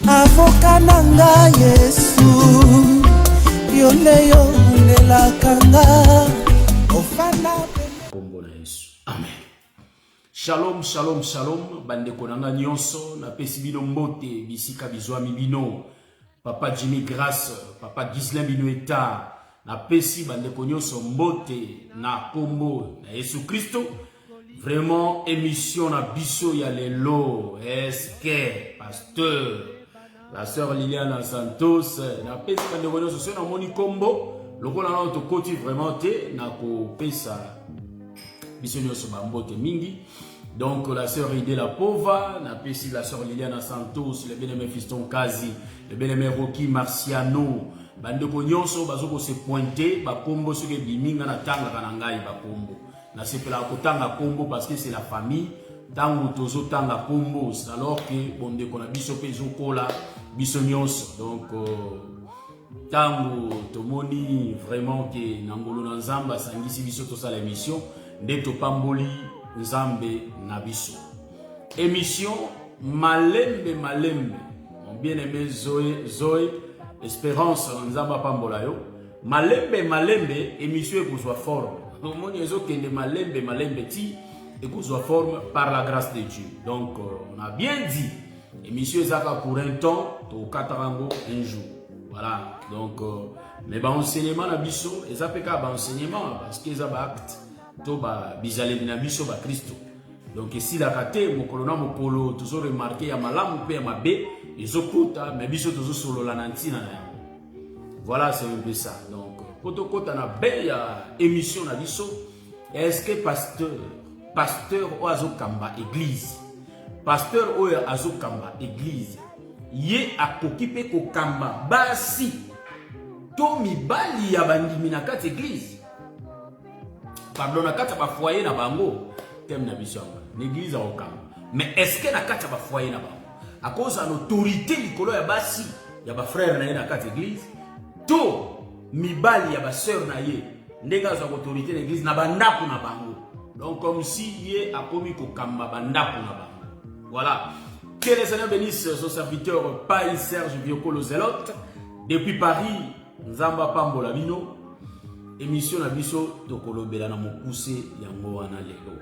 avoka nanga Yesu yoleyo nelakanga ofana kombo na Yesu. Amen. Shalom, shalom, shalom. Bandeko nanga nyonso na pesi bino mbote bisika bizwami bino. Papa Jimmy Grace, Papa Gislain Binoeta, na pesi bandeko nyonso mbote na kombo na Yesu Christo. Vraiment émission na biso ya lelo. Est-ce que pasteur la sœur Liliana Santos na pesi bandeko nyonso so na moni kombo lokola na to koti vraiment te na ko pesa biso nyonso ba mbote mingi. Donc la sœur Idé la pauvre, na pesi la sœur Liliana Santos, le bien-aimé Fiston Kazi, le bien-aimé Rocky Marciano, bandeko nyonso bazoko se pointer ba kombo soki biminga na tanga kana ngai ba kombo. Na sepela ko tanga kombo parce que c'est la famille. Tango tozo tanga kombo, alors que bondeko na biso pe zokola biso nyonso. Donc tango tomoni vraiment que nangolo na nzamba sangisi biso to sala émission ndeto pamboli nzambe na biso. Émission malembe malembe. Mon bien-aimé Zoé Espérance nzamba pambola yo. Malembe malembe émission pour soit forme. Tomoni ezo kende malembe malembe ti et pour soit forme par la grâce de Dieu. Donc on a bien dit émission ezaka pour un temps to katarango un jour. Voilà. Donc mais ba enseignement na biso ezapeka ba enseignement parce que ezaba acte to ba bizaleli na biso ba Kristo. Donc ici la kate mokolo na mokolo toujours remarqué ya malamu pe ya mabe ezokota mais biso toujours solo la nantina na. Voilà, c'est un peu ça. Donc potokota na be ya émission na biso est-ce que pasteur o azokamba église pasteur o azokamba église ye akoki pe kokamba basi to mibali ya bandimi na kati église pardon na kati ba foyer na bango tem na biso l'église a okamba mais est-ce que na kati ba foyer na bango à cause de l'autorité likolo ya basi ya ba frère na ye na kati église to mibali ya ba sœur na ye ndenga za autorité de l'église na bandako na bango. Donc comme si ye a commis kokamba bandako na bango. Voilà. Que les Seigneur bénisse son serviteur Paï Serge Biokolo Zelote depuis Paris. Nzamba pambola bino. Émission na biso tokolobela na mokuse yango wana lelo.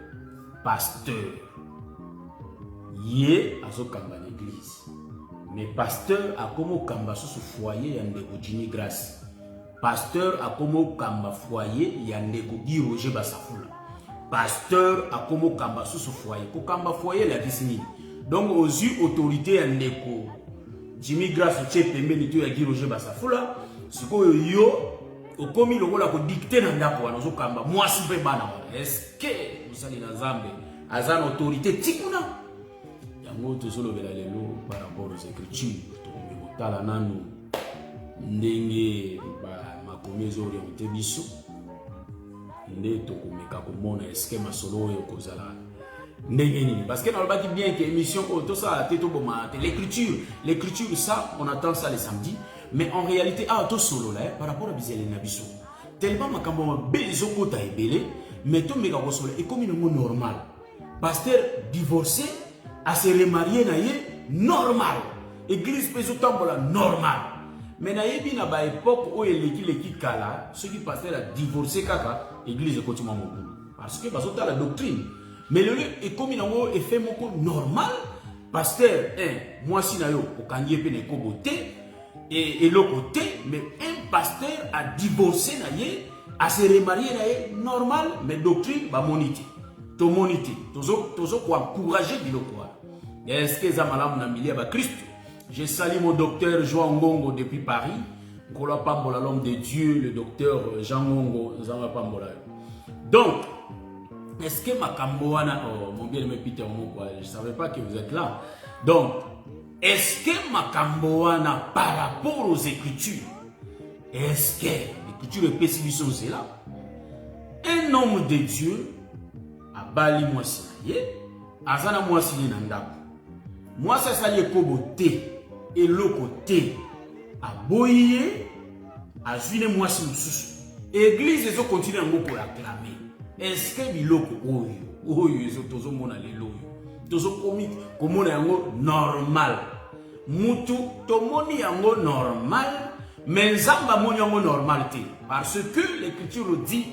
Pasteur. Ye azokamba l'église. Mais pasteur a como kamba sous foyer yande Jimmy Grace. Pasteur a como kamba foyer yande Guy Roger Basafula. Pasteur a como kamba sous foyer. Ko kamba foyer la disini. Donc aux yeux autorité yande Jimmy Grace tchepembe ni to ya Guy Roger Basafula. Siko yo okomi lokola ko dicter na ndako wana zo kamba mwasi pe bana. Est-ce que vous allez na Zambe azan autorité tikuna? Yango to solo bela lelo par rapport aux écritures to motala nanu ndenge ba makomezo orienté biso nde to komeka komona est-ce que masolo yo kozala ndenge nini parce que on va dire bien que émission tout ça teto boma l'écriture ça on attend ça les samedis mais en réalité to solo là par rapport à bizele na biso tellement makambo bezo kota ebele mais to meka ko solo et comme une normal pasteur divorcé à se remarier na ye normal église peso tambola normal mais na yebi na ba époque où eleki kala ceux qui passaient la divorcer kaka église continue mobulu parce que baso ta la doctrine mais le est comme nango effet moko normal pasteur moi si na yo okangie pe ne kobote et le côté mais un pasteur a divorcé na ye à se remarier na ye normal mais doctrine ba monité to monité tozo ko encourager biloko. Est-ce que Zamalam na milia ba Christ? Je salue mon docteur Jean Ngongo depuis Paris. Kola pambola l'homme de Dieu, le docteur Jean Ngongo Zama pambola. Donc, est-ce que Makamboana, mon bien-aimé Peter Mokwa, je ne savais pas que vous êtes là. Donc, est-ce que Makamboana par rapport aux Écritures, est-ce que l'Écriture est pessimiste c'est là? Un homme de Dieu a bali moissinaye, azana moissinaye nandako. Moi, ça s'allie koboté et le côté à boyer, à juiner moi si nous église ils ont continué à nous acclamer. Est-ce que biloko oyo ils ont tous mon aller loyo, tous commis comme on est normal. mutu tomoni yango normal, mais nzamba moni yango normal te. Parce que l'écriture dit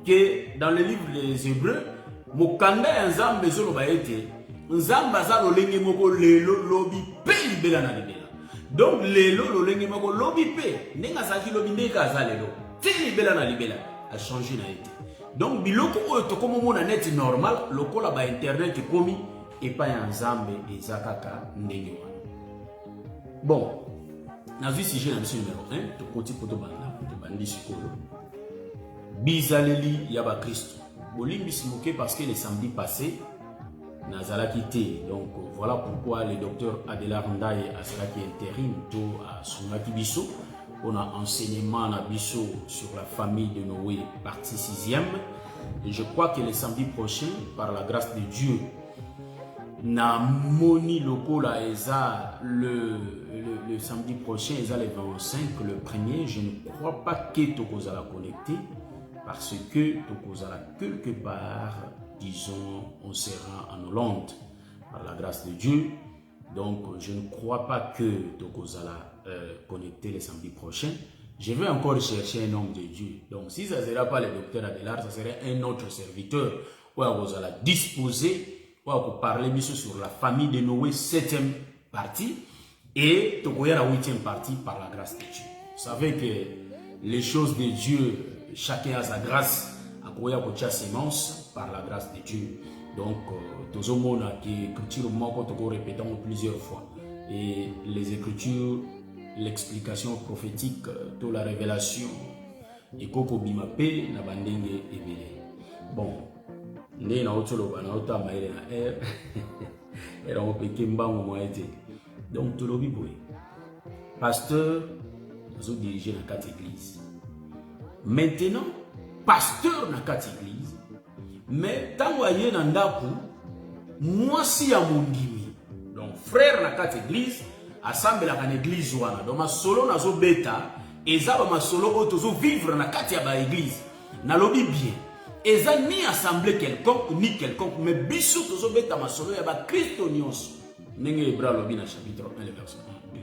que dans le livre des Hébreux, mokanda ya nzambe zoloba ete nzamba za lolenge moko lelo lobi pe libela na libela. Donc lelo lolenge moko lobi pe nenga zaki lobi ndeka za lelo te libela na libela a changé na été. Donc biloko oyo tokomo mona net normal lokola ba internet komi epa ya nzambe ezakaka ndenge wana. Bon, nazwi sujet na mission numéro 1 tokoti poto bandi sikolo. Bizaleli ya ba Kristo. Bolimbi simoke parce que le samedi passé Nazala quitté. Donc voilà pourquoi le docteur Adela Ndaye a qui intérim tout à Sungaki Bisso. On a enseignement à Bisso sur la famille de Noé, partie 6e. Et je crois que le samedi prochain, par la grâce de Dieu, na moni lokola eza le samedi prochain, eza le 25, le premier, je ne crois pas que tokozala connecté parce que tokozala quelque part, disons, on sera en Hollande par la grâce de Dieu. Donc, je ne crois pas que tokozala connecté le samedi prochain. Je vais encore chercher un homme de Dieu. Donc, si ça ne sera pas le docteur Adelar, ça serait un autre serviteur où on va disposer, où on va parler sur la famille de Noé, 7e partie, et Tokoya la 8e partie par la grâce de Dieu. Vous savez que les choses de Dieu, chacun a sa grâce, à Koya Kocha sémence par la grâce de Dieu. Donc, tous les gens qui écriture, moi, répétons plusieurs fois. Et les écritures, l'explication prophétique, toute la révélation, et koko bimape na bandenge ebele. Bon, ne na otolo bana ota maile na air. Era on peke mbango moite. Donc to lobi boy. Pasteur, nous diriger la quatre église. Maintenant, pasteur na quatre église, mais tango aye na ndaku, moi si ya mondimi. Donc frère na quatre église, assemble la église wana. Donc ma solo na zo beta, eza ba ma solo otozo vivre na kati ya ba église. Na lobi bien. Eza ni assemblée quelconque ni quelconque, mais biso tozo beta ma solo ya ba Christo nyonso. Nenge Hébreu lobi na chapitre 1 le verset 1.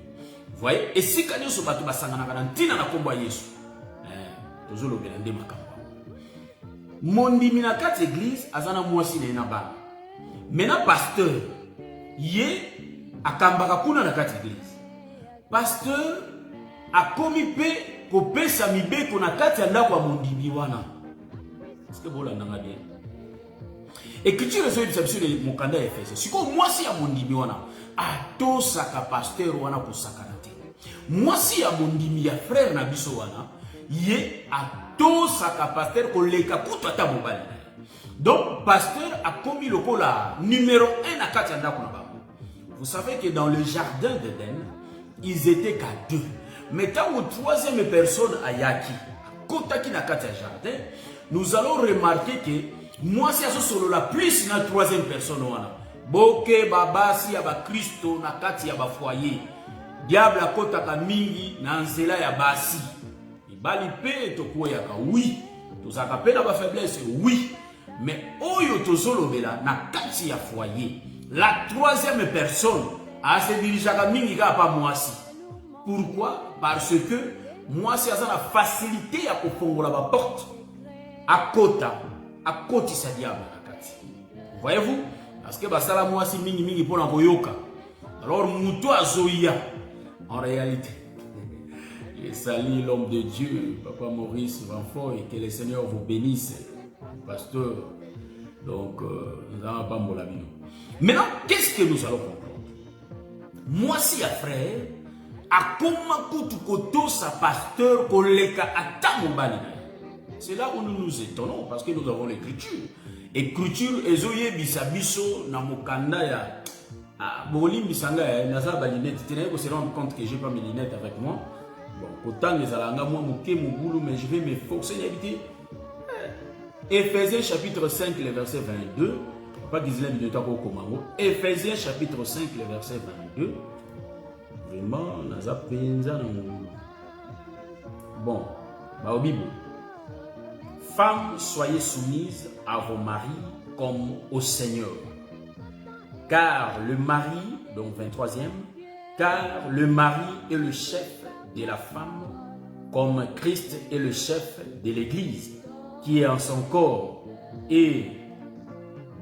Vous voyez, et si kanyo so bato basangana na ntina na kombo Yesu. Tozo lobi na ndema kamba. Mondimi na kati église azana mwasi na bana. Maintenant pasteur ye akambaka kuna na kati église. Pasteur akomi pe kopesa mibeko na kati ya ndako ya mondimi wana. Est-ce que bola nanga bien? Écriture zo ebisa de mokanda ya Efese. Siko mwasi ya mondimi wana atosaka pasteur wana kosakana te. Mwasi ya mondimi ya frère na biso wana ye atosaka pasteur koleka kutu ata mobali. Donc pasteur akomi lokola numéro 1 na kati ya ndako na bango. Vous savez que dans le jardin d'Éden, ils étaient qu'à 2. Mais quand au troisième personne à Yaki, Kotaki na kati ya jardin, nous allons remarquer que moi c'est solo la plus na troisième personne wana. Boke babasi ya ba Kristo na kati ya ba foyer. Diable akotaka mingi na nzela ya basi. Ibali pe tokuwa yaka oui. Tozaka pe na ba faiblesse oui. Mais oyo tozolobela na kati ya foyer. La troisième personne a se dirigé à mingi ka pa mwasi. Pourquoi? Parce que mwasi a la facilité à kofongola ba porte. À côté sa diable na kati. Voyez-vous? Parce que basala mwasi mingi pour na koyoka. Alors muto azoya en réalité. Je salue l'homme de Dieu, Papa Maurice Vanfoy, et que le Seigneur vous bénisse, pasteur. Donc, nous n'avons pas mon labino. Maintenant, qu'est-ce que nous allons comprendre? Moi, si un frère, à comment tout koto sa pasteur koleka atamobali. C'est là où nous nous étonnons parce que nous avons l'écriture. Écriture ezoye bisabiso na mokanda ya boli bisanga ya naza ba lunette. Tenez que se rendre compte que j'ai pas mes lunettes avec moi. Bon, autant les alanga moi moké mon boulot mais je vais m'efforcer d'habiter. Éphésiens chapitre 5 le verset 22. Pas disait le temps au commando. Éphésiens chapitre 5 le verset 22. Vraiment naza penza na mon. Bon, bah au Bible. Femmes, soyez soumises à vos maris comme au Seigneur. Car le mari, donc 23e, Car le mari est le chef de la femme, comme Christ est le chef de l'Église, qui est en son corps et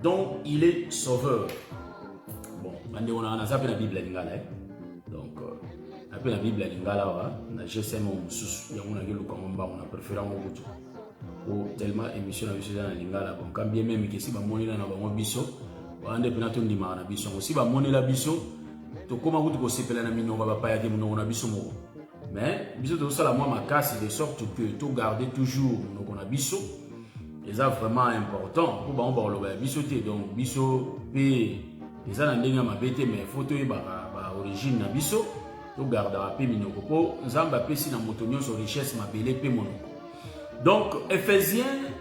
dont il est sauveur. Bon, on a ça la Bible lingala. Donc, après la Bible lingala, on a GSM ou sous, on a vu le combat, on a préféré un mot ou tellement émission à visiter dans lingala. Bon, quand bien même que si ma monnaie n'a pas mon biso, on a des pénatons d'imar na biso. Si ma monnaie la biso, to comment vous te sepelez na mino va pas y aller mon na biso mo. Mais biso tout ça la moi ma casse de sorte que tout garder toujours nos na biso. Et ça vraiment important pour on parle ba biso té donc biso p et ça na ndenga ma bête mais photo e ba origine na biso tout gardera pe minoko po nzamba pe si na motonyo sur richesse ma belé pe monoko. Donc Éphésiens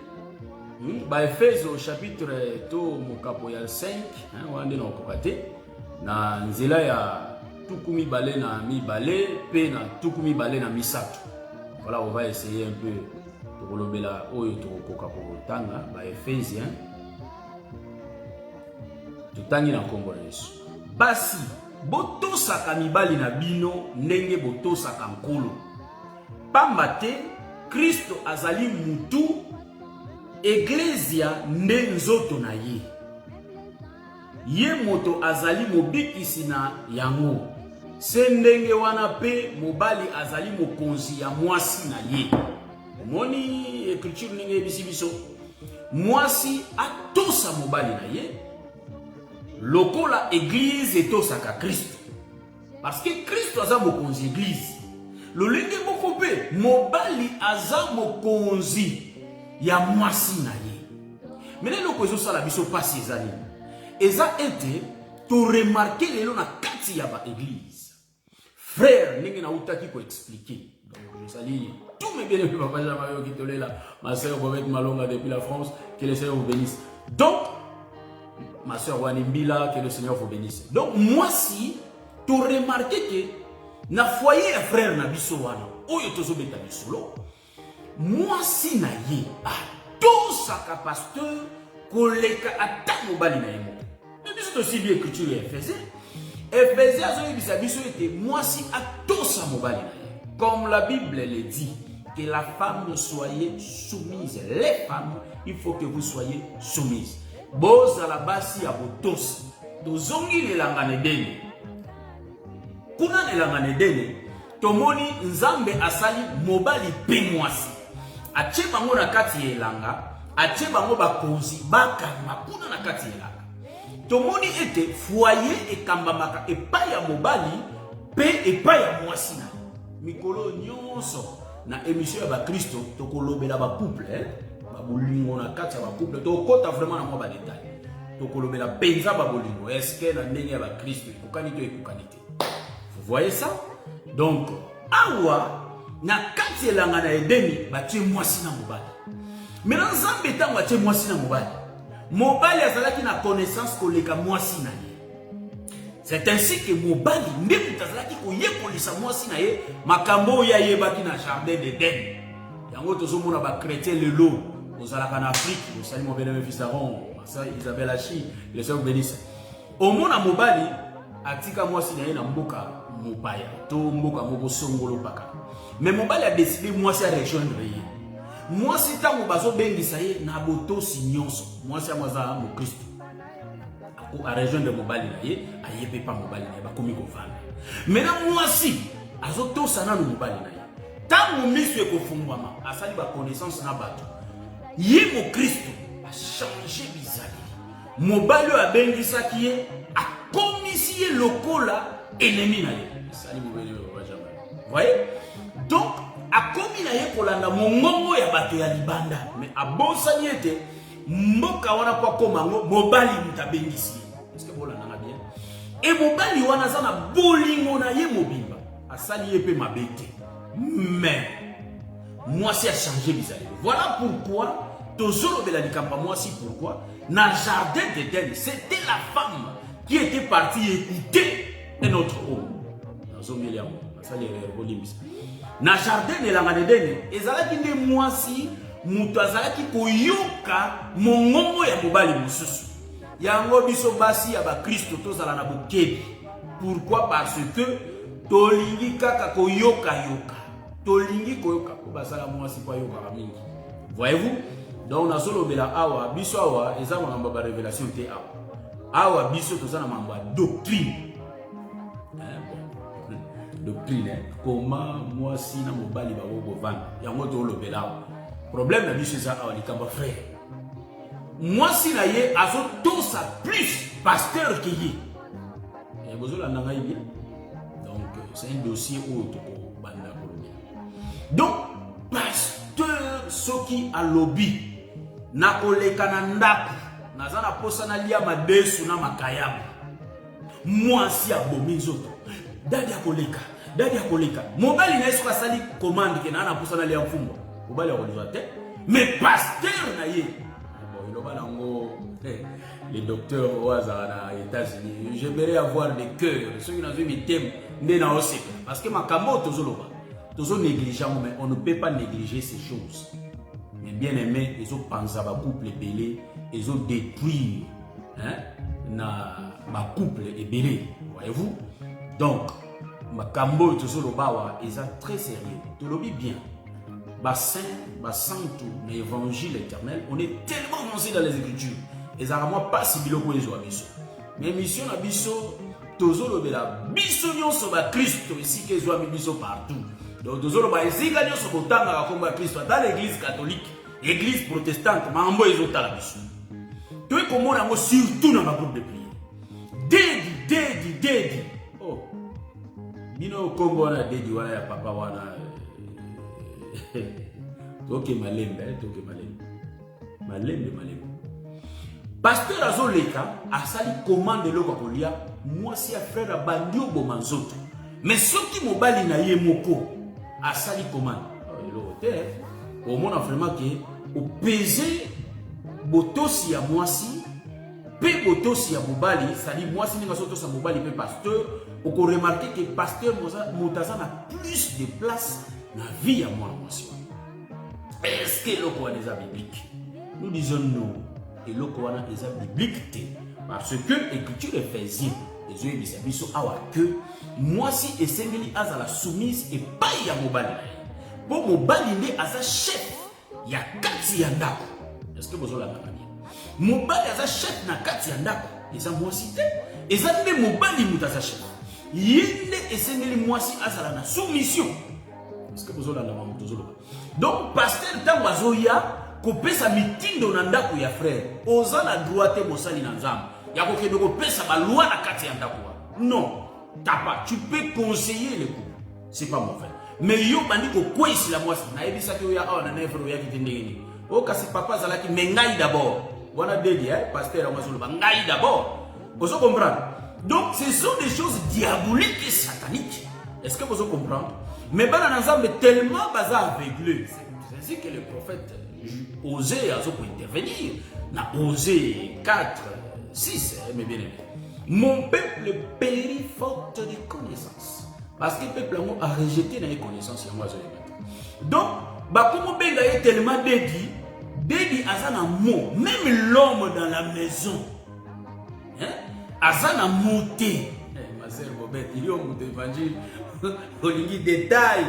ba Éphèse au chapitre to mokapo ya 5 hein wande na okokate na nzela ya tukumi balé na mi balé pe na tukumi balé na misato. Voilà, on va essayer un peu de kolobela oyo to kokapo tanga ba Éphésiens tutangi na kombo na Yesu. Basi botosaka mibali na bino ndenge botosaka nkolo. Pamba te Kristo azali mutu, Ecclesia nde nzoto na ye. Ye moto azali mobikisi na yango. Se ndenge wana pe mobali azali mokonzi ya mwasi na ye. Moni écriture ndenge ebisi biso. Mwasi atosa mobali na ye. Lokola église etosaka Kristo. Parce que Kristo aza mokonzi église. Lolenge boko pe mobali aza mokonzi ya mwasi na ye. Maintenant loko ezo sala biso pasi ezali. Eza ete to remarquer lelo na kati ya ba église. Frère ndenge na utaki ko expliquer. Donc je salue tous mes bien-aimés papa Jamayo qui tolé là, ma sœur Bobette Malonga depuis la France, que le Seigneur vous bénisse. Donc ma sœur Wanimbila, que le Seigneur vous bénisse. Donc moi si tu remarques que na foyer frère na biso wana oyo tozo beta bisolo moi si na ye to saka pasteur koleka ata mobali na yemo. Mais biso to si bien écriture ya Éphésiens azo yebisa biso ete moi si atosa mobali na ye. Comme la Bible le dit, que la femme soyez soumise. Les femmes, il faut que vous soyez soumises. Boz à la base ya botos. Dozongi le langanedene. Kuna le langanedene. Tomoni nzambe asali mobali pe mwasi. Ache bango na kati elanga. Ache bango bakonzi baka makuna na kati elanga. Tomoni ete foyer ekambamaka epai ya mobali pe epai ya mwasi na. Mikolo nyonso na émission ya ba Kristo to kolobela ba couple ba bolingo na kati ya ba couple to kota vraiment na mo ba détail to kolobela penza ba bolingo est-ce que na ndenge ya ba Kristo ekokani to ekokani te. Vous voyez ça? Donc awa na kati elanga na Edeni ba tie mwasi na mobali. Maintenant Nzambe tango atie mwasi na mobali. Mobali azalaki na connaissance koleka mwasi na ye. C'est ainsi que mobali ndeko tazalaki koyekolisa mwasi na ye makambo ya yebaki na jardin d'Eden. Yango tozomona ba chrétien lelo ozalaka na Afrique, osali mo bele fils d'Aaron, ça Isabelle Achi, le Seigneur bénisse. Omona mobali atika mwasi na ye na mboka mopaya, to mboka moko songolo paka. Mais mobali a décidé mwasi a rejoindre ye. Mwasi tango bazo bengisa ye na botosi nyonso. Mwasi amwaza mo Kristo. A rejoindre mobali na ye, a yepe pa mobali na ye, bakomi kovanda. Maintenant mwasi azotosa na mobali na ye. Tango miso ekofungwama, asali ba connaissance na bato. Ye mo Kristo a changé bizali. Mobali a bengisaki ye, a komisi ye lokola ennemi na ye. Sali mobali wa jamais. Voyez? Donc a komi na ye kolanda mongongo ya bato ya libanda, mais a bonsani ete mboka wana kwa komango mobali mutabengisi. Est-ce que vous l'avez bien? Et mobali wana zana bolingo na ye mobimba. Asali yepe mabete. Mais moi si a changé bizarre. Voilà pourquoi Tozolo de la Likamba, moi si pourquoi dans le jardin d'Éden, c'était la femme qui était partie écouter un autre homme. Dans le jardin de l'Éden, ezalaki nde mwasi mutu azalaki koyoka mongongo ya mobali mosusu. Yango biso basi ya ba Kristo tozala na bokebi Pourquoi? Parce que tolingi kaka koyoka yoka. Tolingi koyoka ko basala mwasi kwa yoka mingi. Voyez-vous? Donc na solo bela awa biso awa eza mamba ba révélation te awa. Awa biso tozana mamba doctrine. Doctrine, comment mwasi na mobali ba go vendre. Yango to lo bela. Problème na biso eza awa likamba frère. Mwasi na ye azo tosa plus pasteur que ye. Et vous la nanga bien. Donc c'est un dossier où to banda kolobia. Donc pasteur soki a lobby na koleka na ndaku nazana posa na lia madesu na makayabu mwasi abomi nzoto dadi akoleka mobali na yesu kasali commande ke na posa na lia mfumbo mobali akolizwa te mais pasteur na ye bon iloba nango les docteurs au hasard aux États-Unis j'aimerais avoir des cœurs ceux qui n'ont vu mes thèmes nde na ose parce que makambo tozoloba tozo négligeant mais on ne peut pas négliger ces choses. Mais bien aimé, ils ont pensé à ma couple belé, ils ont détruit ma couple belé, voyez-vous. Donc, ma cambo tout le bawa, ils sont très sérieux. Tu le dis bien. Bassin, tout l'évangile éternel, on est tellement avancé dans les Écritures. Et ça moi pas si bilo pour les abisso. Mais mission abisso, tozo le bela, biso nyon so ba Christ ici que zo abisso partout. Donc, dans l'église catholique, l'église protestante, mais en ils ont la mission. Tu es comme on surtout dans ma groupe de prière. Dédi. Oh. Bino Congo na dédi wala ya papa wana. Toke malembe. Pasteur Azoleka a sali commande le kokolia, moi si frère bandio bomanzoto. Mais ce qui mobali na ye moko a sali commande. Au moins vraiment que au peser botosi ya mwasi pe botosi ya mobali, sali mwasi ninga soto sa mobali pe pasteur, on peut remarquer que pasteur Moutaza a plus de place dans la vie à mwasi. Est-ce que l'oko est biblique? Nous disons non. Et l'oko est biblique parce que l'écriture est faisée. Les yeux de biso awa que mwasi esengeli aza la soumise et pas ya mobali. Pour mobali ne aza chef ya kati ya ndako. Est-ce que vous avez la bien? Mobali aza chef na kati ya ndako. Eza mwasi te. Eza nde mobali mutaza chef. Yende esengeli mwasi aza la soumission. Est-ce que vous avez la bien? Donc pasteur tango azoya kopesa mitindo na ndako ya frère. Oza na droite mosali na nzambe. Ya kokende kopesa ba loi na kati ya ndako. Non, tu peux conseiller les coups. C'est pas mauvais. Mais yo bandi ko kwesi la mwasi na ebisa ke ya na nevro ya kitendeni. O kasi papa zalaki mengai d'abord. Voilà dédi pasteur amazulu ngai d'abord. Vous comprendre? Donc ce sont des choses diaboliques et sataniques. Est-ce que vous comprenez? Mais bana nanzambe tellement bazar aveuglé. C'est ainsi que le prophète osé intervenir. N'a osé 4 6 mais bien aimé. Mon peuple périt faute de connaissances. Parce que le peuple a rejeté les connaissances. Donc, comme Benga est tellement dédi azana mot, même l'homme dans la maison, azana monté. Ma sœur Bobette, il y a un évangile, on dit détail.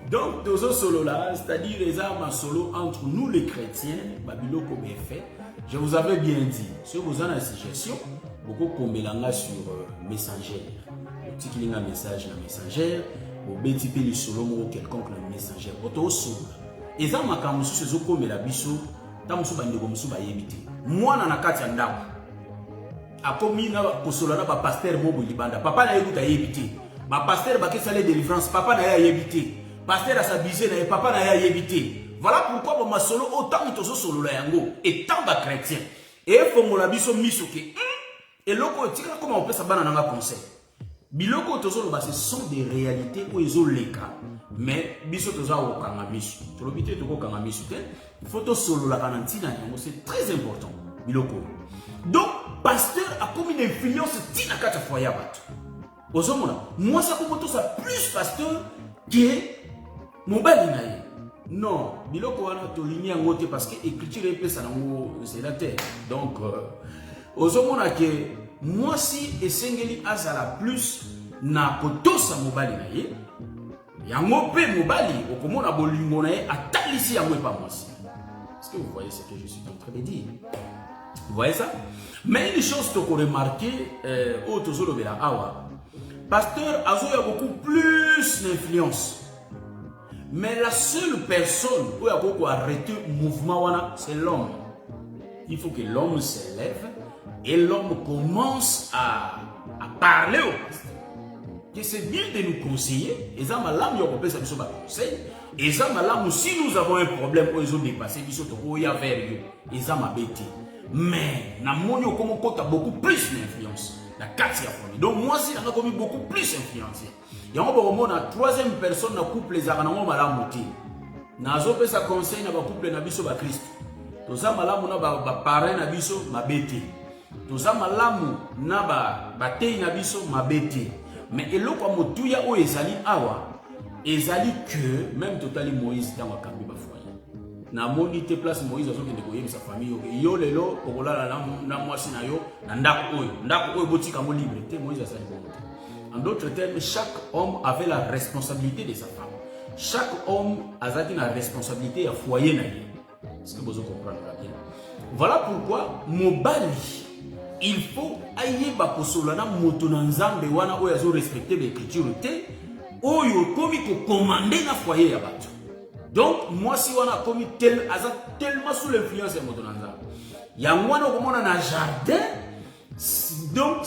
Donc, dans ce solo là, c'est-à-dire les armes solo entre nous les chrétiens, Babylone comme fait. Je vous avais bien dit, si vous avez une suggestion, beaucoup comme sur Messenger. Le petit qui a un message dans Messenger, ou bien tu peux le solo ou quelconque dans Messenger. Auto solo. Et ça, ma camus, c'est ce comme la biso, tant que vous avez évité. Moi, dans la carte d'âme, a commis na kosolana ba pasteur Mobo Libanda. Papa n'a écouté à éviter. Ma pasteur ba que délivrance, papa n'a évité. Pasteur a s'abusé, papa n'a évité. Voilà pourquoi pour ma solo autant que tous solo la yango et tant de chrétiens et faut la biso misoke et loko tika comment on peut ça bana nanga conseil biloko to solo ba ce sont des réalités où ils ont les cas mais biso to za o kanga miso to lobité to ko kanga miso te photo solo la kanantina yango c'est très important biloko donc pasteur a comme une influence tina kata fois ya bato ozomona moi ça comme to ça plus pasteur que mobali na ye. Non, biloko wana to ligne en côté parce que écriture est ça dans c'est la terre. Donc ozomona que moi si esengeli azala plus na kotosa mobali na ye yango pe mobali okomona bolingo na ye atalisi yango pa mwasi. Est-ce que vous voyez ce que je suis en train de dire? Vous voyez ça? Mais une chose que vous remarquez au Tozolo Bela Awa, pasteur Azo a beaucoup plus d'influence. Mais la seule personne où il y a beaucoup arrêté le mouvement, c'est l'homme. Il faut que l'homme se lève et l'homme commence à parler au pasteur. Que c'est bien de nous conseiller. Et ça, madame, il y a un conseil. Et ça, madame, si nous avons un problème, ils ont dépassé, ils sont vers eux. Et ça m'a bêté. Mais, na monio comme on a beaucoup plus d'influence. La quatrième famille. Donc, moi, si, on a commis beaucoup plus d'influence. Il y a un troisième personne dans le couple, les aranons malam mouti. Nazo pe sa conseil na ba couple na biso ba Christ. Toza malamu na ba parrain na biso ma bete. Toza malamu na ba tei na biso ma bete. Mais eloko motuya o ezali awa, ezali que même totali Moïse dans kambi ba foyer. Na moni te place Moïse azo kende koyeba sa famille yo lelo okolala na mwasi na yo na ndako oyo botika mo libre te Moïse asali bon. En d'autres termes, chaque homme avait la responsabilité de sa femme. Chaque homme avait la responsabilité à foyer. Est-ce que vous comprenez bien? Voilà pourquoi, Mobali, il faut aïe bakosolana motonanzambe wana oyo respecter l'écriture te oyo komi ko commander na foyer ya bato. Donc moi si wana komi tellement sous l'influence de motonanzambe. Ya mwana komona na jardin donc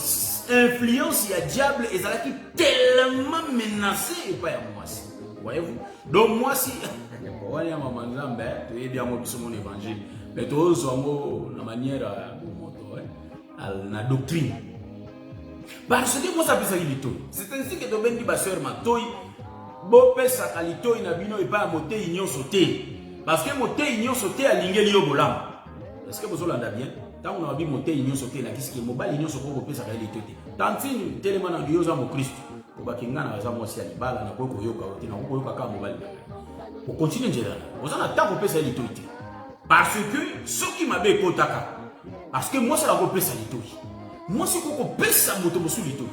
influence ya diable ezalaki tellement menacé et pas ya mwasi. Voyez-vous? Donc mwasi wali ya mama nzambe to yebi ya mobiso mon évangile mais to zongo na manière moto na doctrine. Parce que moi ça pesa lito. C'est ainsi que to bendi ba sœur matoi bo pesa kalito na bino et pas moté union sauté. Parce que moté union sauté alingeli yo bolam. Est-ce que vous l'entendez bien? Tant on a vu monter union sauté la qu'est-ce qui est mobile union sauté pour pesa kalito te. Tantine tellement na yo za mo Christ. Ko bakinga na za mo si alibala na ko yoka ote na ko yoka ka mobile. Pour continuer njela. Vous en attend ko pesa kalito te. Parce que ce qui m'a bé kotaka. Parce que moi c'est la ko pesa kalito. Moi c'est ko pesa moto bosu kalito.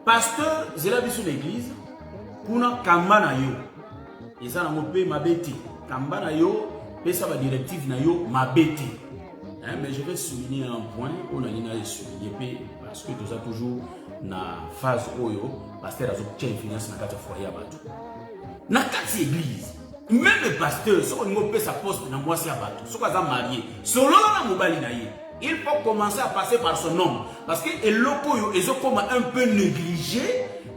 Pasteur zela biso l'église kuna kamba na yo. Eza na mo pe mabeti. Kamba na yo pesa ba directive na yo mabeti. Mais je vais souligner un point, on a souligné parce que nous avons toujours na phase oyo, pasteur a obtenu finance na kati foyer abato. Na kati église, même le pasteur, si on peut sa poste na mwasi abato, si on est marié, solo na mobali na ye, il faut commencer à passer par son nom parce que eloko yo ezo comme un peu négligé,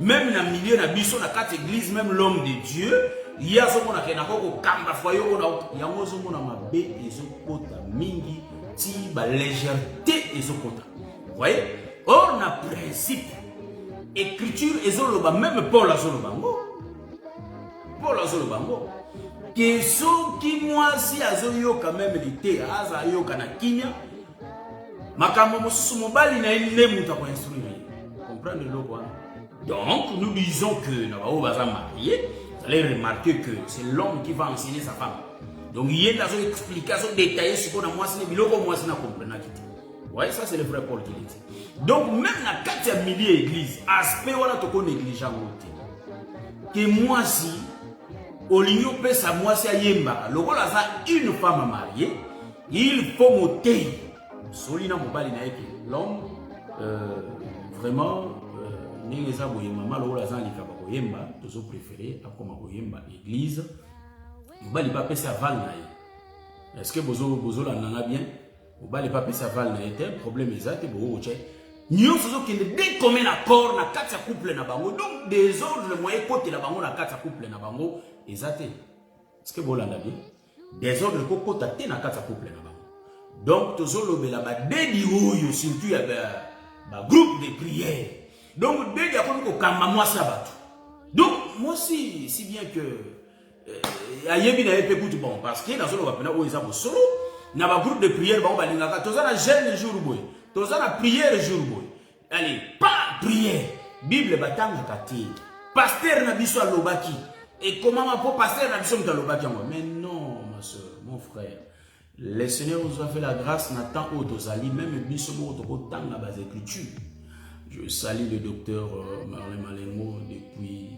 même na milieu na biso na kati église, même l'homme de Dieu. Il y a ce qu'on a fait, kamba foyer, il y a ce qu'on a mabé, ezo kota mingi. Si la légèreté est au côté. Vous voyez? Or, na principe, écriture est au loba, même Paul a au bango. Paul a au bango. Que ceux qui moi si azoyo quand même l'été, azayo kana kinya, makamo mobali na ine muta ko instruire. Comprendre le quoi? Donc, nous disons que na ba baza marié, vous allez remarquer que c'est l'homme qui va enseigner sa femme. Donc il y a une explication détaillée sur quoi moi c'est biloko moi c'est na comprendre qui. Ouais, ça c'est le vrai Paul qui dit. Donc même la 4e milieu église, aspect wala to ko négligeant côté. Que moi si olinyo pesa moi c'est yemba, lokola za une femme mariée, il faut monter. Solina mobali na yeke. L'homme vraiment ndenge za boyemba malokola za likaba boyemba, tozo préférer akoma boyemba église. Mobali pas pesa val na ye. Est-ce que bozo la nana bien? Mobali pas pesa val na ye. Un problème exact bo oche. Nyo sozo kende dès comme un accord na kati ya couple na bango. Donc des ordres le moyen côté la bango na kati ya couple na bango exact. Est-ce que bo la nana bien? Des ordres ko kota te na kati ya couple na bango. Donc tozo lobela ba dedi oyo surtout ya ba groupe de prière. Donc dedi a ko kamba moi ça bato. Donc moi si bien que ayebi na yepe kutu bon parce que dans solo bapena o eza bo solo na ba groupe de prière ba balingaka toza na jeûne jour boy toza na prière jour boy allez pas prière bible batanga kati pasteur na biso alobaki et comment ma po pasteur na biso mtalobaki moi mais non ma soeur mon frère Le Seigneur nous a fait la grâce, Nathan Otozali, même Bissimo Otokotang à base d'écriture. Je salue le docteur Marlène Malengo depuis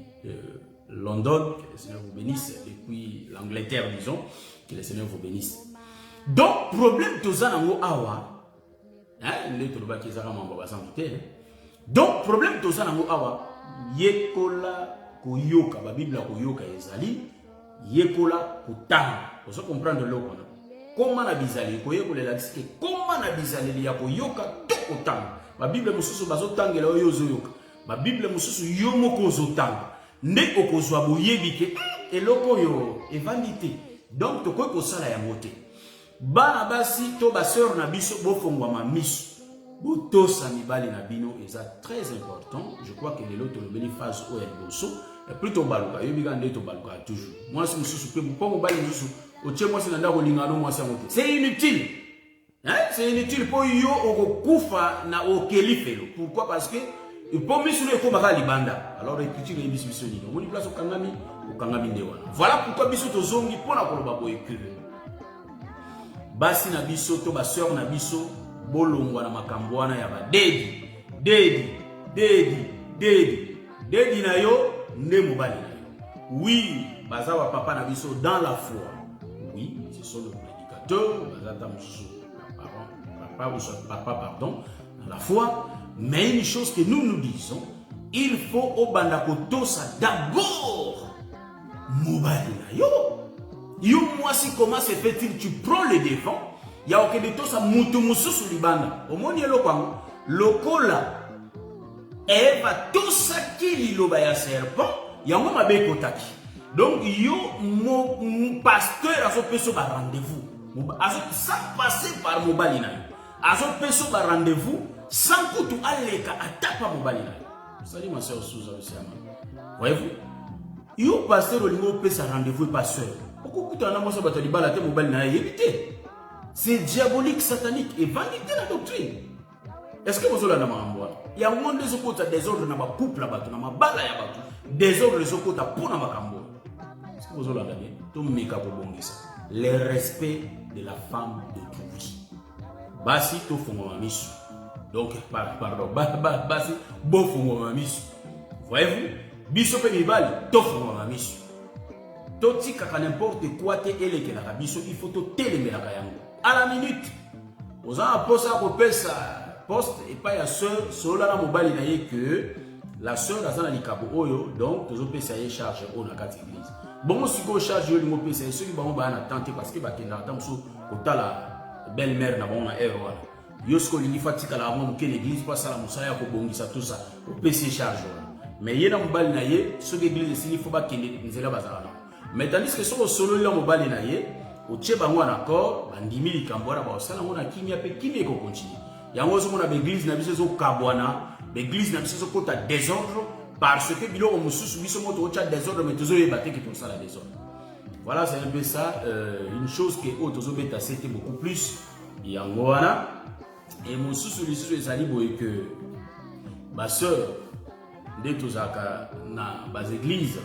London, que le Seigneur vous bénisse, depuis l'Angleterre, disons, que le Seigneur vous bénisse. Donc, problème Tozanango Awa, donc, problème Tozanango Awa, Yekola Koyoka, la Bible Koyoka Ezali, Yekola Kotanga. Vous comprendre le mot. Comment na bizali koyekola la disque, comment na bizali ya koyoka to kotanga. La Bible mususu bazotanga la yozoyoka. La Bible mususu yomoko zotanga. Ne okozwa boyebike eloko yo evandité. Donc to ko sala ya moté. Bana basi to ba sœur na biso bofongwa ma miso. Botosa mibali na bino eza très important. Je crois que les lots le beli phase o el boso. Et plutôt baluka yobiga ndeto baluka toujours. Moi si mususu pe mo bali mususu c'est inutile. Hein? C'est inutile pour yo okufa na okelifelo. Pourquoi? Parce que pour misu le komaka libanda. Alors l'écriture est bisbisoni. On y place au kangami ndewana. Voilà pourquoi biso to zongi pona koloba bo écrire. Basi na biso to ba sœur na biso bolongwa na makambwana ya ba dedi na yo nde mobali na yo. Oui, bazawa papa na biso dans la foi. Oui, ce sont le prédicateur, papa, pardon, dans la foi. Mais une chose que nous disons, il faut au bandakotosa d'abord mobali na yo. Yo moi si comment se fait-il, tu prends le devant. Il y a aucun de tout ça mutu mususu libanda. Au monde yelo kwango lokola Eva tout ça qui liloba ya serpent, yango mabe kotaki. Donc, yo, mon pasteur a fait un rendez-vous. Sans passer par mobali na yo. A fait un rendez-vous sans que tu ailles à taper mobali na yo. Salut ma soeur Souza Osiama. Voyez-vous? Yo pasteur au niveau fait un rendez-vous pasteur. Pourquoi tu as un mobali na yo mobali na yo? C'est diabolique, satanique et vanité la doctrine. Est-ce que vous avez un mot? Il y a un monde de ce côté désordre dans ma couple là-bas, dans ma balle là-bas. Désordre de ce côté pour ma cambo. Le respect de la femme d'autrui. Basi to fongo mamisu. Donc pardon, basi bo fongo mamisu. Voyez-vous? Biso pe mibali to fongo mamisu. To tika ka n'importe quoi te eleke la biso, il faut to telemela ka yango. À la minute. Aux en posa ko pesa poste et pas ya sœur solo na mobali na ye que la sœur azana likabo oyo, donc tozo pesa ye charge au na kati église. Bon, si vous chargez le mot PC, ceux qui vont attendre parce que la belle-mère n'a pas erreur. Yosko li fatika la mom que l'église passe à la moussaya ko bongisa tout ça. Au PC charge. Mais yena mobali na ye, ce que l'église il faut pas qu'il nzela bazala. Mais tandis que sur solo la mobali na ye, au tche bango en accord, bandimi likambora ba osala ngona kimia pe kimia ko continue. Yango zo mona l'église na biso zo kabwana, l'église na biso zo kota désordre. Parce que bilo mususu biso moto ocha désordre mais toujours ébatté qui pour ça la désordre. Voilà, c'est un peu ça. Une chose que autres beta c'était beaucoup plus. Yangoana et mususu lisusu ezali boye que ma sœur de tozaka na bas église.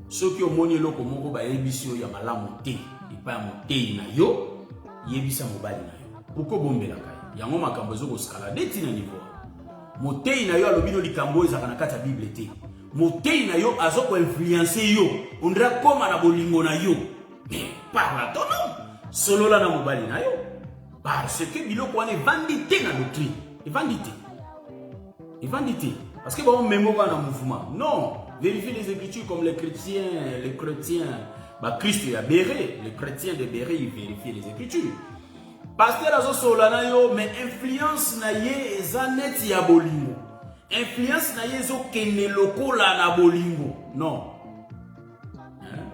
Ceux qui ont moni loko moko ba ebisio ya malamu te, et pas monter na yo, yebisa mobali na yo. Pourquoi bombela kai? Yango makambo zo ko escalader tina niveau. Motei na yo alobino likambo ezaka na kati ya Bible te. Motei na yo azoko influencer yo. Ondra koma na bolingo na yo. Mais par ton nom. Solo la na mobali na yo. Parce que biloko wana vandité na doctrine. Et vandité. Et vandité. Parce que bon même pas dans mouvement. Non, vérifiez les écritures comme les chrétiens, bah Christ a béré, les chrétiens de Béré, ils vérifient les écritures. Pasteur azo solana yo, mais influence na ye ezanet ya bolingo. Influence na ye zo kene lokola na bolingo. Non.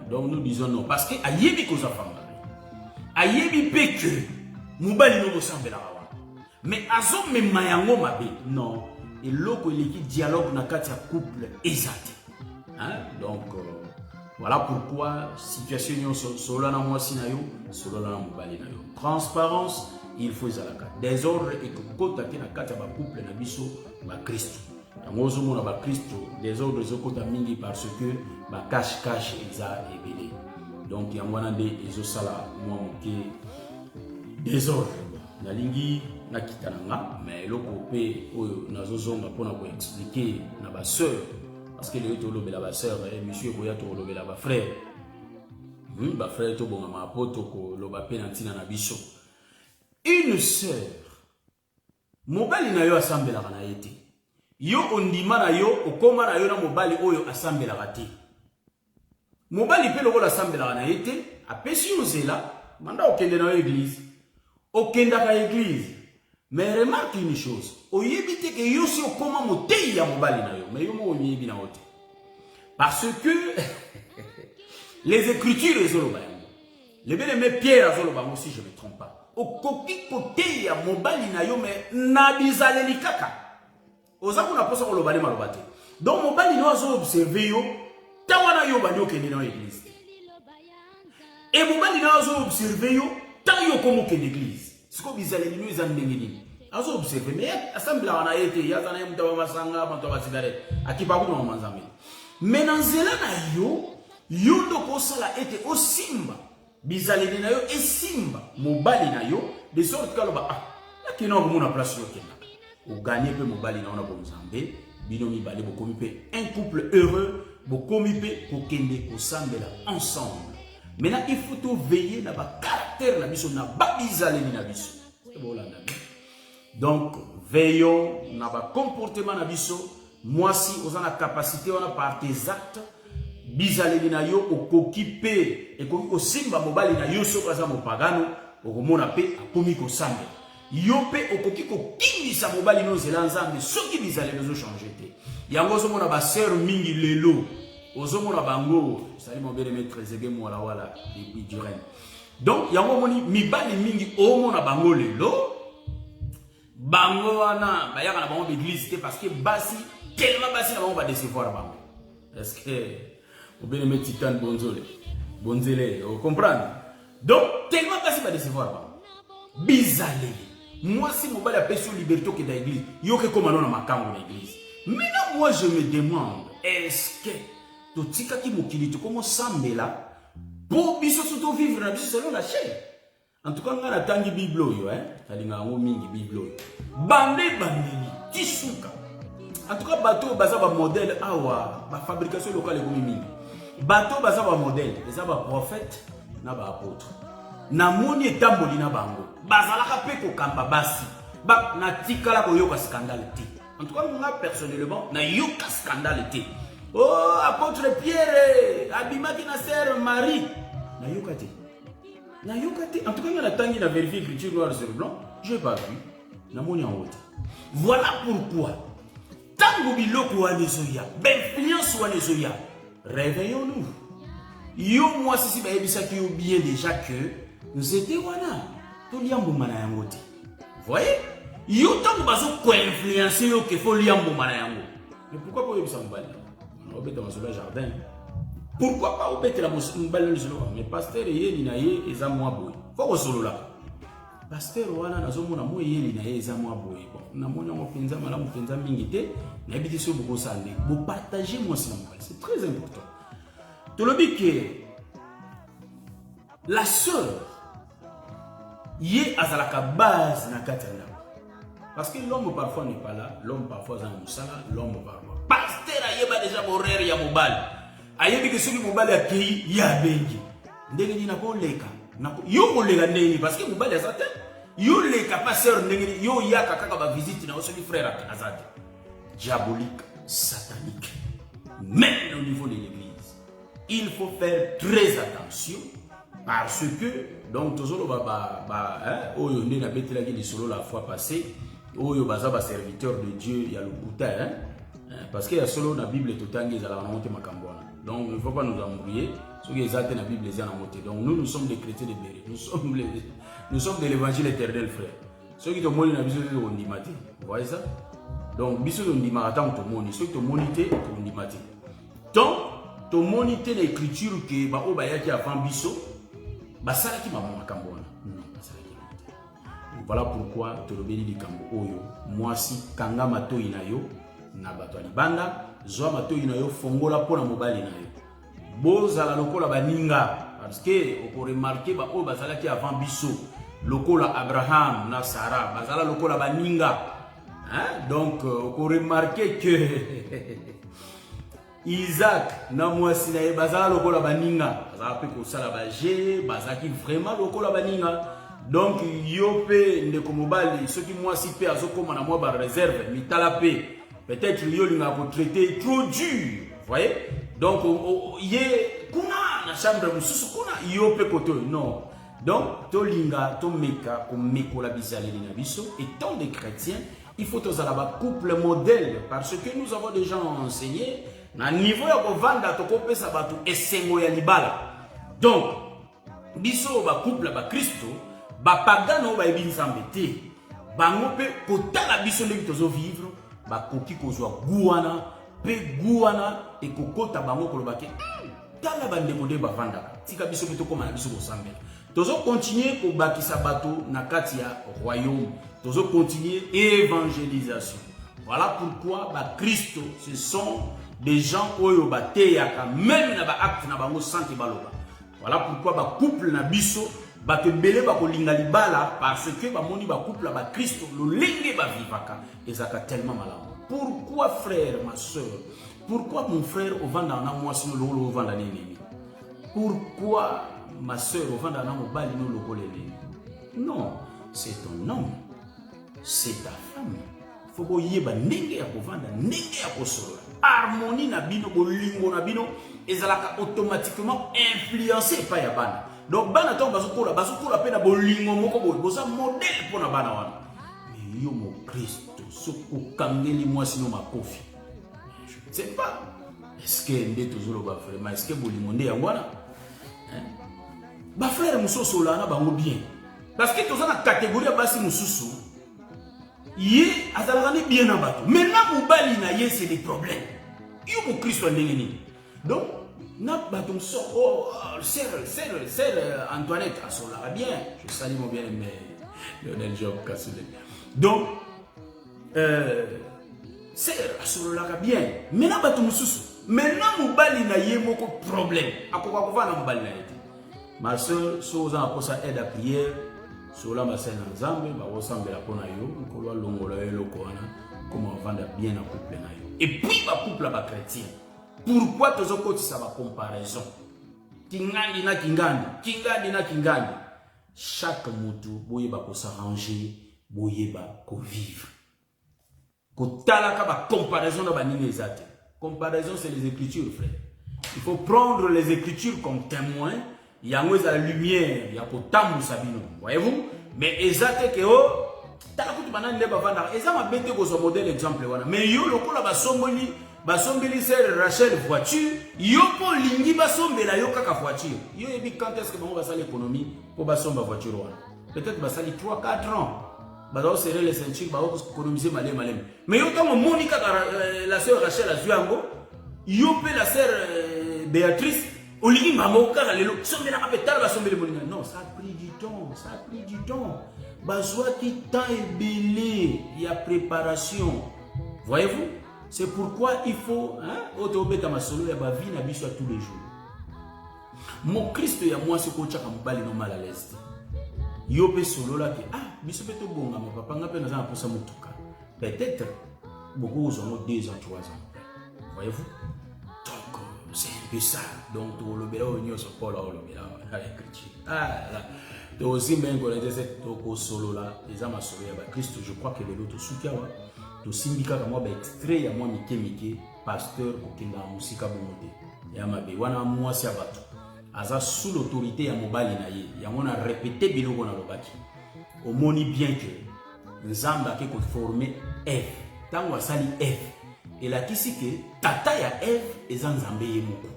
Donc nous disons non. Parce que ayebi koza fanga. Ayebi peke. Mubali no bosambela wa. Mais azo me mayango mabe. Non. Et loko eleki dialogue na kati ya couple ezate. Donc voilà pourquoi situation solana mwasi na yo, solana mubali na yo. Transparence, il faut ça la carte. Désordre et que kota te na kati ya ba couple na biso ba Christ. Yangozo mona ba Christ, désordre zo kota mingi parce que ba cache eza ebele. Donc yangwana nde ezo sala mwa moke désordre nalingi nakitananga mais loko pe oyo nazozonga pona ko expliquer na ba sœur parce que le to lobela ba sœur monsieur ko ya to lobela ba frère ba frère to bonga ma poto ko loba pe na tina na biso une sœur mobali na yo asambela kana yete yo ondima na yo okoma na yo na mobali oyo asambela kati mobali pe lokola asambela kana yete apesi ozela manda okende na église okenda ka église mais remarque une chose oyebite que yo si okoma motei ya mobali na yo mais yo mo oyebi na ote parce que les écritures ezoloba yango le bien-aimé Pierre azoloba moi si je ne me trompe pas okoki kote ya mobali na yo mais na bizaleli kaka oza kuna posa koloba le maloba te donc mobali no azo observer yo tawana yo bandi okende na église et mobali no azo observer yo ta yo komo kende église siko bizaleli no eza ndenge nini azo observer mais assemblée wana ete yazana ya mutaba masanga mutaba cigarette akipa kuna manzambe mais na nzela na yo yo ndoko sala ete osimba bizaleli na yo esimba mobali na yo de sorte kaloba lakini okumuna place yo kenda o gagner pe mobali na ona bomzambe bino mibale bokomi pe un couple heureux bokomi pe kokende kosambela ensemble. Maintenant il faut tout veiller na ba caractère na biso na ba bizaleli na biso. Donc veillons na ba comportement na biso. Moi si on a la capacité on a par tes actes bizaleli na yo okokipe et ko simba mobali na yo so kaza mopagano okomona pe akomi ko sambe yo pe okoki ko kimisa mobali no zelanza mais soki bizaleli zo changer te yango zo mona ba sœur mingi lelo ozo mona bango sali mo bele maître zege mo wala et du reine donc yango moni mibali mingi o mona bango lelo bango wana ba yaka na bango d'église parce que basi tellement basi na bango ba décevoir bango est-ce que au bien aimé Titan Bonzele, vous comprenez? Donc, tellement facile à décevoir. Bizarre. Moi, si mon bal a payé sur liberté qui est dans l'église, il y a que comme on a ma camp dans l'église. Maintenant, moi, je me demande, est-ce que tout ce qui est moqué, comment ça me là, pour biso surtout vivre la vie selon la chair. En tout cas, on a la tangi biblo, ça dit qu'on a mingi biblo. Bandé, tisuka. En tout cas, bateau, baza ba modèle, awa, ba fabrication locale est comme mingi. Bateau baza ba modèle, eza ba prophète na ba apôtre. Na moni etamboli na bango. Bazalaka pe ko kamba basi. Ba na tikala ko yoka scandale te. En tout cas moi personnellement na yoka scandale te. Oh apôtre Pierre, abimaki na sœur Marie. Na yoka te. Na yoka te. En tout cas na tangi na vérifier écriture noir sur blanc, je pas vu. Na moni en haute. Voilà pourquoi tango biloko wa nezoya, influence wa nezoya. Réveillons-nous. Yo moi si ba yebisa ki bien déjà que nous étions wana. To liambo mana yango te. Voyez? Yo tango bazo ko influencer yo ke fo liambo mana yango. Mais pourquoi pas yebisa mbali? On obeta masolo jardin. Pourquoi pas obeta la mbali solo? Mais pasteur yeli na ye eza moi boy. Faut ko solo la. Pasteur wana nazomona mo yeli na ye eza moi boy. Bon, na mona mo penza malamu penza mingi te. Na ebiti so boko sande. Vous partagez moi ça c'est très important. Tu le dis que la sœur yé azalaka base na katana. Parce que l'homme parfois n'est pas là, l'homme parfois est en musala, l'homme parfois. Pasteur ayeba déjà horaire ya mobile. Ayebi que celui mobile akei ya bengi. Ndenge ni na ko leka. Yo ko leka ndenge parce que mobile azate. Yo leka pasteur ndenge yo yaka kaka ba visite na osoli frère azate. Diabolique, satanique. Même au niveau de l'église. Il faut faire très attention parce que, donc, toujours, Oyo ne n'habite la guerre solo la fois passée, Oyo Bazaba serviteur de Dieu, il y a le boutin, parce qu'il y a solo dans la Bible tout le temps, ils ont monté ma cambouane. Donc, il ne faut pas nous embrouiller. Ceux qui ont dans la Bible, ils ont monté. Donc, nous sommes des chrétiens de Béret. Nous sommes de l'évangile éternel, frère. Ceux qui ont monté dans la Bible, ils ont dit, vous voyez ça? Donc, biso on dit marathon to moni, ceux qui ont monité, on dit maté. Donc, to monité l'écriture que ba o ba yaki avant biso, ba sala ki maman kambona. Non, ba sala ki. Voilà pourquoi to lobeli di kambo oyo, moi si kanga mato inayo na bato libanda, zo mato inayo fongola pona mobali na yo. Bozala lokola baninga parce que on peut remarquer ba o ba sala ki avant biso. lokola Abraham na Sarah bazala lokola baninga. Hein? Donc vous remarquez que Isaac na mwasi na ye bazala lokola baninga bazala pe kosala baje bazaki vraiment lokola baninga. Donc yo pe ndeko mobali soki mwasi pe azokoma na mwa ba réserve mitala pe peut-être yo linga ko traiter trop dur, voyez? Donc ye kuna na chambre mususu kuna yo pe koto non. Donc to linga to meka ko mekola bizali na biso étant des chrétiens, il faut tous avoir couple modèle parce que nous avons déjà enseigné na niveau ya kovanda to kopesa batu esengo ya libala. Donc biso ba couple ba Kristo ba pagano ba ebinzambe te bango pe kotala biso ndenge tozo vivre ba koki kozwa guana pe guana e kokota bango kolobake tala bande mode ba vanda tika biso pe to koma na biso kosambela tozo continuer ko bakisa bato na kati ya royaume tozo continuer évangélisation. Voilà pourquoi ba Kristo ce sont des gens oyo ba teyaka même na ba acte na bango santé baloba. Voilà pourquoi ba couple na biso ba te belé ba kolinga libala parce que ba moni ba couple ba Kristo lo lenge ba vivaka ezaka tellement malamu. Pourquoi frère ma soeur? Pourquoi mon frère au vanda na moi sino lo vanda nini? Pourquoi ma soeur au vanda na mobali no lokole nini? Non, c'est ton homme. C'est ta femme. Faut que yeba ndenge ya kovanda ndenge ya kosolo. Harmonie na bino bolingo na bino ezalaka automatiquement influencé par ya bana. Donc bana to bazokola pe na bolingo moko boy boza modèle pour na bana wana. Mais yo mo Christo soko kangeli moi sino makofi. Je ne sais pas. Est-ce que ndé tozolo ba vraiment est-ce que bolingo ndé ya wana? Hein? Ba frère musoso la na bango bien. Parce que toza na catégorie ya basi mususu ye azalaka bien na bato. Maintenant mobali na ye c'est des problèmes. Yo mo Christo ndenge ni. Donc na bato so oh sœur Antoinette asola bien. Je salue mon bien-aimé Lionel Job Kassoulé. Donc sœur asola bien. Maintenant bato mususu. Maintenant mobali na ye moko problème. Akoka kovana mobali na ye. Ma sœur soza akosa aide à prière. Sola masena nzambe ba osambela pona yo kolwa longola yo lokwana comment vendre bien en couple na yo. Et puis ba couple ba chrétien. Pourquoi tozo kotisa ba comparaison? Kingandi na kingandi. Chaque mutu boyeba ko s'arranger, boyeba ko vivre. Ko talaka ba comparaison na ba nini ezate. Comparaison c'est les écritures frère. Il faut prendre les écritures comme témoin. Il y a la lumière, il y a potamu sabino. Voyez-vous? Mais exact que oh, tala kutu banane ne bavanda. Eza ma bête ko so modèle exemple wana. Mais yo lokola basombeli sœur Rachel voiture, yo po lingi basombela yo kaka voiture. Yo ebi quand est-ce que bango basala l'économie pour basomba voiture wana? Peut-être basali 3-4 ans. Bazo serrer les ceintures, bazo économiser malem. Mais yo tango Monica la sœur Rachel azuango, yo pe la sœur Béatrice Olingi maman kaka lelo sombela kapetala basombele moninga. Non, ça a pris du temps. Bazwa ki temps ebele, il y a préparation. Voyez-vous? C'est pourquoi il faut autobeta masolo ya ba vie na biso tous les jours. Mon Christ ya moi ce ko tchaka mobali no mal à l'aise. Yo pe solo la ke biso pe to bonga ma papa nga pe na za posa mutuka. Peut-être beaucoup aux 2 ans 3 ans. Voyez-vous? C'est un peu ça. Donc, tu le au niveau sur Paul, tu aussi bien connaître cette solo là, les amas solo Christ, je crois que les autres soutien, tu symbika comme moi, extrait à moi, Mike, pasteur, au Kinda, Musika Bomote. Yamabe, wana moi, c'est abattu. Aza sous l'autorité ya mobali na ye, ya on a répété biloko na lobaki. Au moni bien que Nzamba qui formé F, tant sali F. Et là kisi que tata ya Eve eza nzambe ye moko.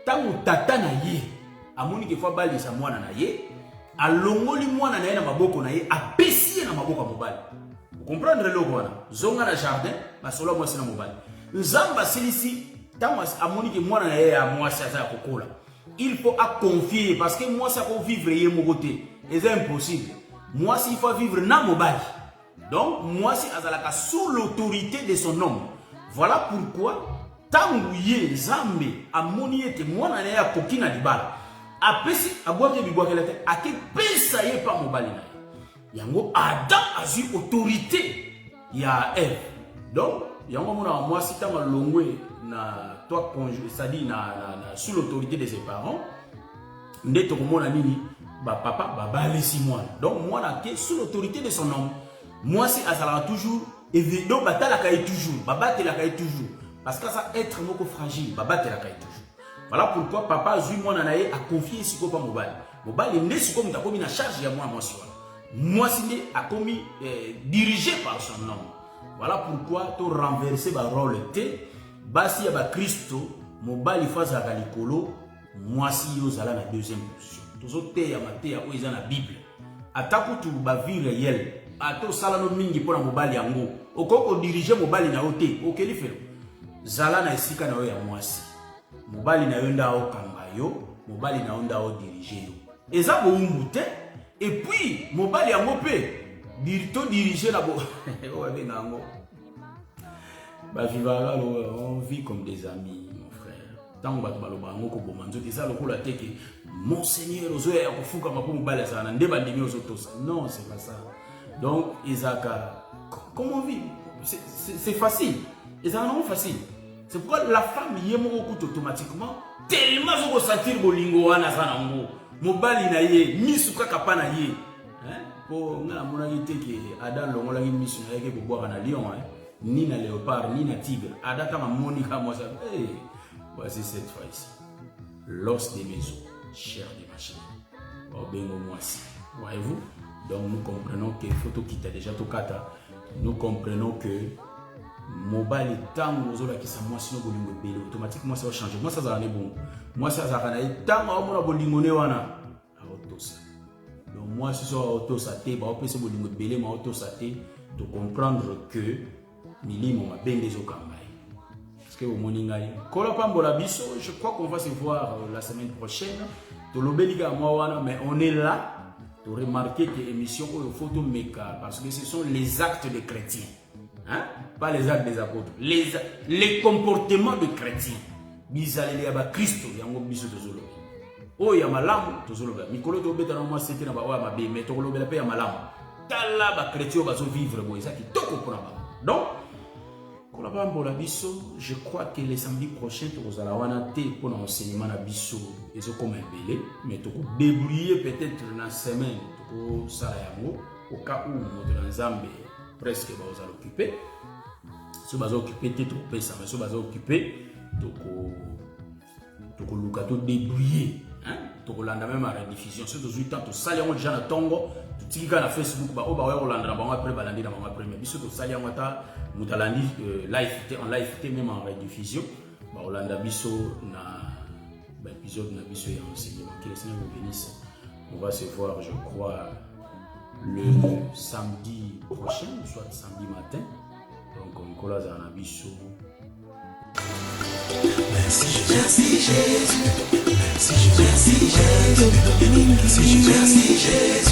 Tango tata na ye amoni ke fois bali sa mwana na ye alongoli mwana na ye na maboko na ye apesi ye na maboko ya mobali. Vous comprendre le wana? Zonga na jardin basolo mwasi na mobali. Nzamba silisi tango amoni ke mwana na ye ya mwasi aza ya kokola. Il faut à confier parce que moi ça faut vivre ye moko te. C'est impossible. Moi il faut vivre na mobali. Donc moi si azalaka sous l'autorité de son homme. Voilà pourquoi tangu ye Nzambe amoni ete mwana na ya kokina libala apesi abwaki bibwakela te ake pesa ye pa mobali na ye. yango Adam a eu autorité ya Ève. Donc yango mona moi si tanga longwe na toi conjugué, c'est-à-dire sous l'autorité de ses parents, ndé to komona nini ba papa baba lesi moi. Donc moi na ke sous l'autorité de son homme. Moi si azala toujours évident batala kay toujours, baba te la kay toujours parce que ça être moko fragile, baba te la kay toujours. Voilà pourquoi papa Azui moi nanaye a confié siko pa mobile. Mobile n'est siko mta komi na charge ya moi si moi si a commis dirigé par son homme. Voilà pourquoi tu renverser ba rôle té basi ya ba Christo mobile face à likolo moi si yo zala na deuxième position. Tozo té ya maté ya oiza na Bible. Atako tu ba vie réelle. Ato sala no mingi pona mobile yango. Okoko diriger mobile na oté. Okeli felo. Zala na esika na yo ya mwasi. Mobile na yo nda o kamba yo, mobile na yo nda o diriger yo. Eza bo umute et puis mobile yango pe dirito diriger la bo. O ave nango. Ba vivara lo on vit comme des amis mon frère. Tant ba baloba ngo ko bomanzo eza lokola teke monseigneur ozoya ya kofuka mapo mobile sana ndeba ndimi ozotosa. Non, c'est pas ça. Donc Isaka comment on vit? C'est facile. Isaka non facile. C'est pourquoi la femme y est automatiquement tellement zo sentir bolingo wana sana ngo mobali na ye misuka kapana ye hein po ngala mona yiteke Adam longola ngi misu na yeke ko boire na lion hein ni na léopard ni na tigre Adam kama monika moi ça voici cette fois ici l'os des maisons chair des machines au bengo moisi voyez-vous. Donc nous comprenons que photo qui t'a déjà tokata nous comprenons que mobile tant aux qui ça moi sinon bolingo belé automatiquement ça va changer. Moi ça va aller bon. Moi ça va aller tant au mona bolingo ne wana autosa. Donc moi si ça autosa té ba opé ce bolingo belé ma autosa té de comprendre que milimo ma bende zo kambai. Parce que au moningai kola pambola biso, je crois qu'on va se voir la semaine prochaine. To lobeliga moi wana mais on est là pour remarquer que l'émission ou photo méca parce que ce sont les actes des chrétiens. Hein? Pas les actes des apôtres, les comportements de chrétiens. Bizaleli ya ba Christo yango biso tozolo. O ya malamu tozolo ba. Mikolo to beta na moi c'était na ba wa mabe mais to lobela pe ya malamu. Tala ba chrétien bazo vivre bo ça qui toko pour ba. Donc kola ba mbola biso, je crois que les samedi prochain tozala wana te pour enseignement na biso ezo comme belé mais to ko débrouiller peut-être na semaine to sala yango au cas où notre Nzambe presque va occupé. Si vous êtes occupé, tu es ça, mais si vous êtes occupé, tu es débrouillé. Tu es même à la rediffusion. Si tu es temps, tu sali en déjà na tongo, tu es na Facebook, tu es après balandi na mama premier. Si tu sali en ta mutalandi live en live même en rediffusion, ba Olanda biso na épisode na biso et enseignement. Que le Seigneur vous bénisse. On va se voir, je crois, le samedi prochain, soit samedi matin. Donc on colle à un abisso. Merci Jésus, merci Jésus, merci Jésus, merci Jésus.